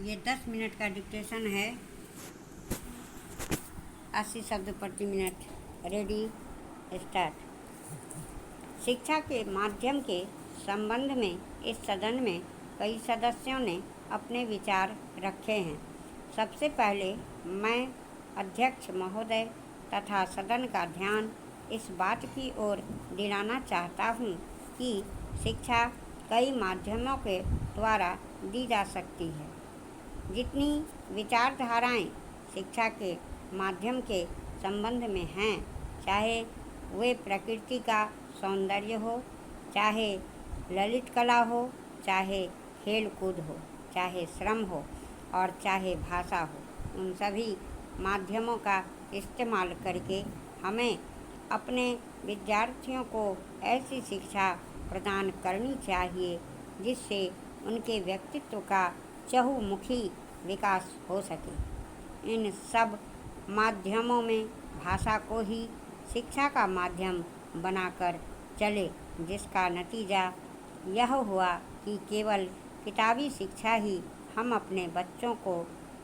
ये 10 मिनट का डिक्टेशन है। 80 शब्द प्रति मिनट। Ready, start. शिक्षा के माध्यम के संबंध में इस सदन में कई सदस्यों ने अपने विचार रखे हैं। सबसे पहले मैं अध्यक्ष महोदय तथा सदन का ध्यान इस बात की ओर दिलाना चाहता हूँ कि शिक्षा कई माध्यमों के द्वारा दी जा सकती है। जितनी विचारधाराएं शिक्षा के माध्यम के संबंध में हैं, चाहे वे प्रकृति का सौंदर्य हो, चाहे ललित कला हो, चाहे खेल कूद हो, चाहे श्रम हो और चाहे भाषा हो, उन सभी माध्यमों का इस्तेमाल करके हमें अपने विद्यार्थियों को ऐसी शिक्षा प्रदान करनी चाहिए जिससे उनके व्यक्तित्व का चहुमुखी विकास हो सके। इन सब माध्यमों में भाषा को ही शिक्षा का माध्यम बनाकर चले, जिसका नतीजा यह हुआ कि केवल किताबी शिक्षा ही हम अपने बच्चों को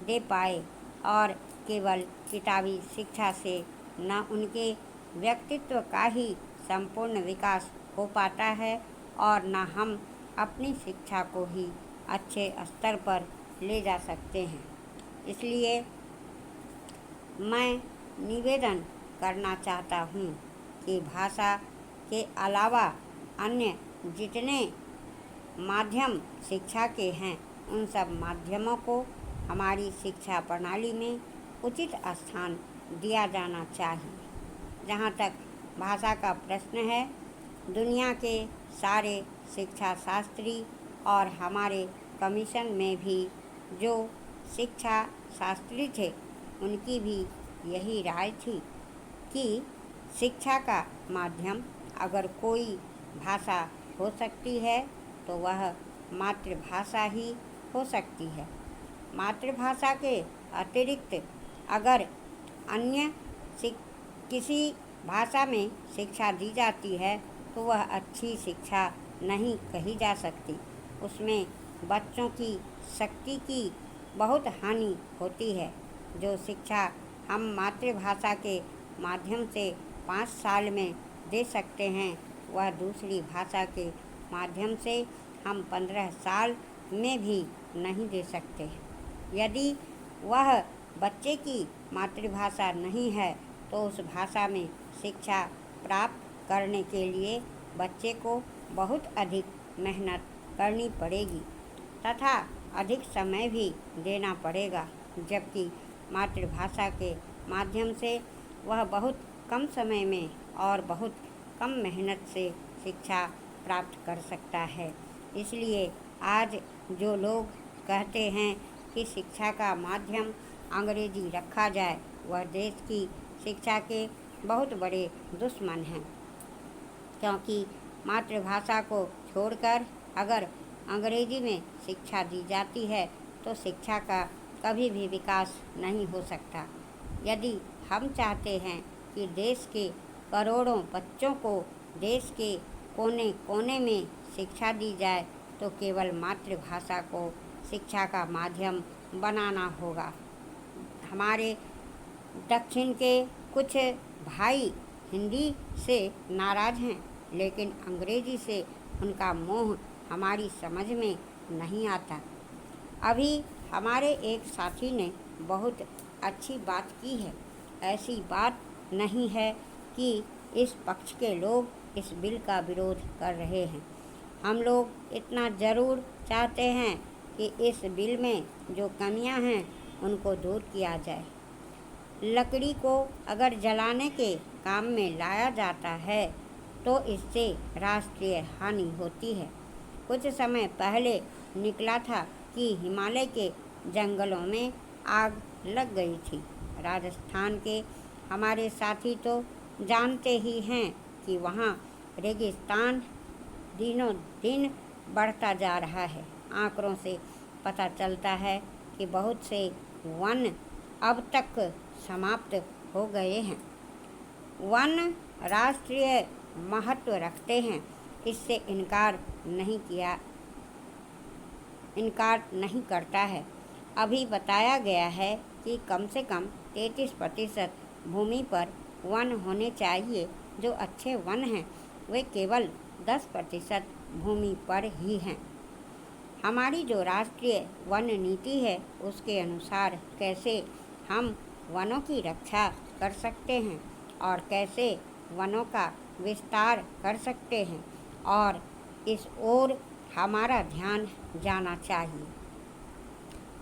दे पाए और केवल किताबी शिक्षा से न उनके व्यक्तित्व का ही संपूर्ण विकास हो पाता है और न हम अपनी शिक्षा को ही अच्छे स्तर पर ले जा सकते हैं। इसलिए मैं निवेदन करना चाहता हूँ कि भाषा के अलावा अन्य जितने माध्यम शिक्षा के हैं, उन सब माध्यमों को हमारी शिक्षा प्रणाली में उचित स्थान दिया जाना चाहिए। जहाँ तक भाषा का प्रश्न है, दुनिया के सारे शिक्षा शास्त्री और हमारे कमीशन में भी जो शिक्षा शास्त्री थे, उनकी भी यही राय थी कि शिक्षा का माध्यम अगर कोई भाषा हो सकती है तो वह मातृभाषा ही हो सकती है। मातृभाषा के अतिरिक्त अगर अन्य किसी भाषा में शिक्षा दी जाती है तो वह अच्छी शिक्षा नहीं कही जा सकती। उसमें बच्चों की शक्ति की बहुत हानि होती है। जो शिक्षा हम मातृभाषा के माध्यम से 5 साल में दे सकते हैं, वह दूसरी भाषा के माध्यम से हम 15 साल में भी नहीं दे सकते। यदि वह बच्चे की मातृभाषा नहीं है तो उस भाषा में शिक्षा प्राप्त करने के लिए बच्चे को बहुत अधिक मेहनत करनी पड़ेगी तथा अधिक समय भी देना पड़ेगा, जबकि मातृभाषा के माध्यम से वह बहुत कम समय में और बहुत कम मेहनत से शिक्षा प्राप्त कर सकता है। इसलिए आज जो लोग कहते हैं कि शिक्षा का माध्यम अंग्रेजी रखा जाए, वह देश की शिक्षा के बहुत बड़े दुश्मन हैं, क्योंकि मातृभाषा को छोड़कर अगर अंग्रेजी में शिक्षा दी जाती है तो शिक्षा का कभी भी विकास नहीं हो सकता। यदि हम चाहते हैं कि देश के करोड़ों बच्चों को देश के कोने कोने में शिक्षा दी जाए तो केवल मातृभाषा को शिक्षा का माध्यम बनाना होगा। हमारे दक्षिण के कुछ भाई हिंदी से नाराज़ हैं, लेकिन अंग्रेजी से उनका मोह हमारी समझ में नहीं आता। अभी हमारे एक साथी ने बहुत अच्छी बात की है। ऐसी बात नहीं है कि इस पक्ष के लोग इस बिल का विरोध कर रहे हैं। हम लोग इतना ज़रूर चाहते हैं कि इस बिल में जो कमियां हैं उनको दूर किया जाए। लकड़ी को अगर जलाने के काम में लाया जाता है तो इससे राष्ट्रीय हानि होती है। कुछ समय पहले निकला था कि हिमालय के जंगलों में आग लग गई थी। राजस्थान के हमारे साथी तो जानते ही हैं कि वहाँ रेगिस्तान दिनों दिन बढ़ता जा रहा है। आंकड़ों से पता चलता है कि बहुत से वन अब तक समाप्त हो गए हैं। वन राष्ट्रीय महत्व रखते हैं, इससे इनकार नहीं करता है। अभी बताया गया है कि कम से कम 33% भूमि पर वन होने चाहिए। जो अच्छे वन हैं वे केवल 10% भूमि पर ही हैं। हमारी जो राष्ट्रीय वन नीति है उसके अनुसार कैसे हम वनों की रक्षा कर सकते हैं और कैसे वनों का विस्तार कर सकते हैं, और इस ओर हमारा ध्यान जाना चाहिए।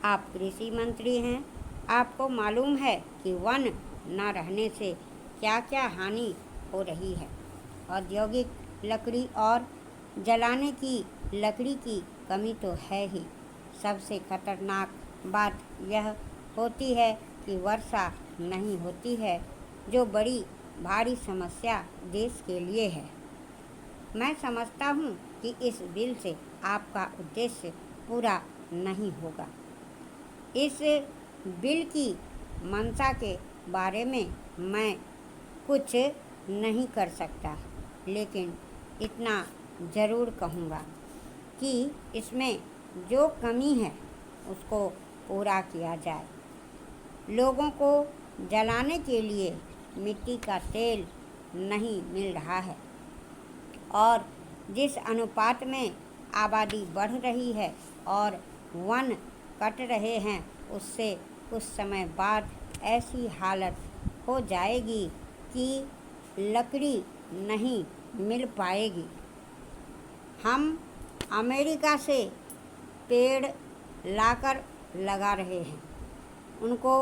आप कृषि मंत्री हैं, आपको मालूम है कि वन न रहने से क्या क्या हानि हो रही है। औद्योगिक लकड़ी और जलाने की लकड़ी की कमी तो है ही। सबसे खतरनाक बात यह होती है कि वर्षा नहीं होती है, जो बड़ी भारी समस्या देश के लिए है। मैं समझता हूँ कि इस बिल से आपका उद्देश्य पूरा नहीं होगा। इस बिल की मंशा के बारे में मैं कुछ नहीं कर सकता, लेकिन इतना ज़रूर कहूँगा कि इसमें जो कमी है उसको पूरा किया जाए। लोगों को जलाने के लिए मिट्टी का तेल नहीं मिल रहा है, और जिस अनुपात में आबादी बढ़ रही है और वन कट रहे हैं, उससे कुछ समय बाद ऐसी हालत हो जाएगी कि लकड़ी नहीं मिल पाएगी। हम अमेरिका से पेड़ लाकर लगा रहे हैं। उनको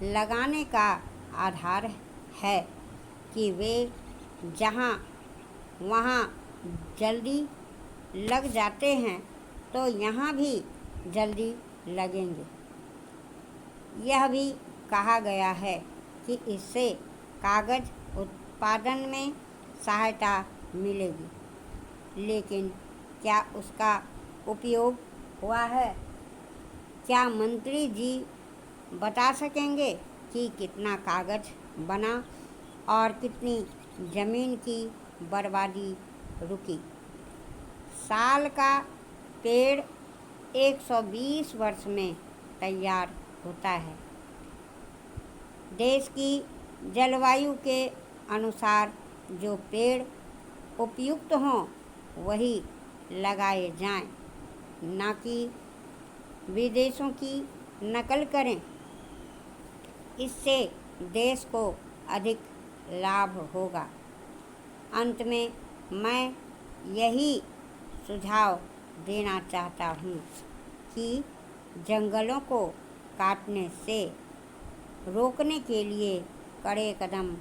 लगाने का आधार है कि वे जहाँ वहाँ जल्दी लग जाते हैं तो यहाँ भी जल्दी लगेंगे। यह भी कहा गया है कि इससे कागज़ उत्पादन में सहायता मिलेगी, लेकिन क्या उसका उपयोग हुआ है? क्या मंत्री जी बता सकेंगे कि कितना कागज़ बना और कितनी ज़मीन की बर्बादी रुकी? साल का पेड़ 120 वर्ष में तैयार होता है। देश की जलवायु के अनुसार जो पेड़ उपयुक्त हों वही लगाए जाएं, न कि विदेशों की नकल करें। इससे देश को अधिक लाभ होगा। अंत में मैं यही सुझाव देना चाहता हूँ कि जंगलों को काटने से रोकने के लिए कड़े कदम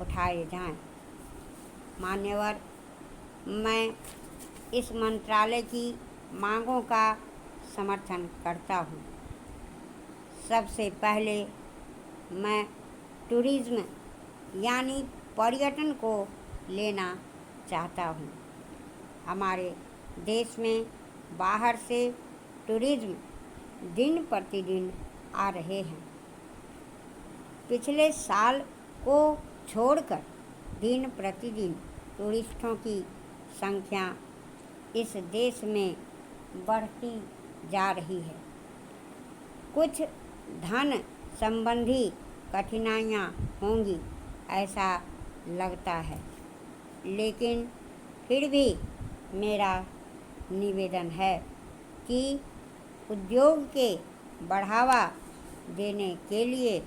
उठाए जाएं। मान्यवर, मैं इस मंत्रालय की मांगों का समर्थन करता हूँ। सबसे पहले मैं टूरिज़्म यानी पर्यटन को लेना चाहता हूँ। हमारे देश में बाहर से टूरिज़्म दिन प्रतिदिन आ रहे हैं। पिछले साल को छोड़कर दिन प्रतिदिन टूरिस्टों की संख्या इस देश में बढ़ती जा रही है। कुछ धन संबंधी कठिनाइयाँ होंगी ऐसा लगता है, लेकिन फिर भी मेरा निवेदन है कि उद्योग के बढ़ावा देने के लिए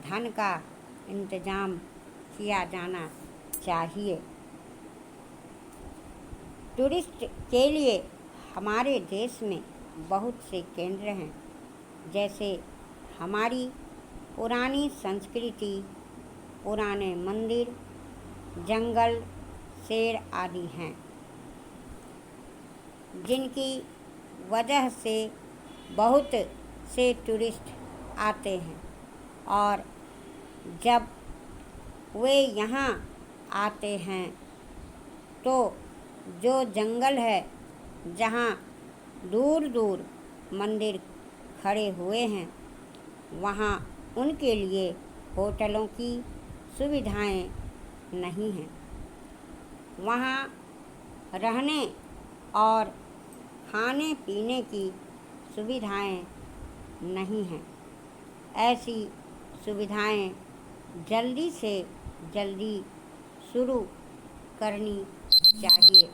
धन का इंतजाम किया जाना चाहिए। टूरिस्ट के लिए हमारे देश में बहुत से केंद्र हैं, जैसे हमारी पुरानी संस्कृति, पुराने मंदिर, जंगल, शेर आदि हैं, जिनकी वजह से बहुत से टूरिस्ट आते हैं। और जब वे यहाँ आते हैं तो जो जंगल है, जहाँ दूर दूर मंदिर खड़े हुए हैं, वहाँ उनके लिए होटलों की सुविधाएं नहीं हैं। वहाँ रहने और खाने पीने की सुविधाएं नहीं हैं। ऐसी सुविधाएं जल्दी से जल्दी शुरू करनी चाहिए।